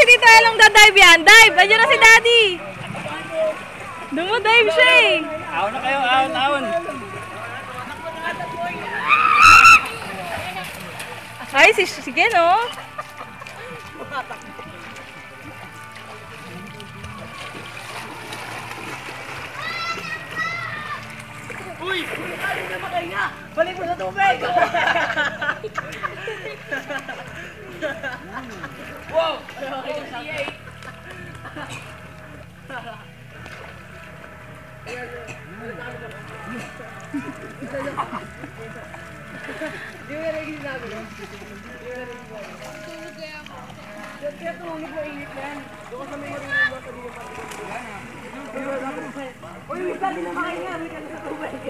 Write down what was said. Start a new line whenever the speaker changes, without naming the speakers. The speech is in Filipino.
si Tita Elong da-dive yan. Dive! Ayan na si Daddy. Dumadive siya eh.
Ahon na kayo, ahon, ahon.
Ay, sige no.
Uy! Balik mo sa tubig! Wow! Di mo nalagay sinabi. Tulog kaya ako. Kaya tulog mo, init yan. Doon ka sa may marunong mo sa mga pagkakas. Uy, wait lang, din na makain nga. Wait lang sa tubig.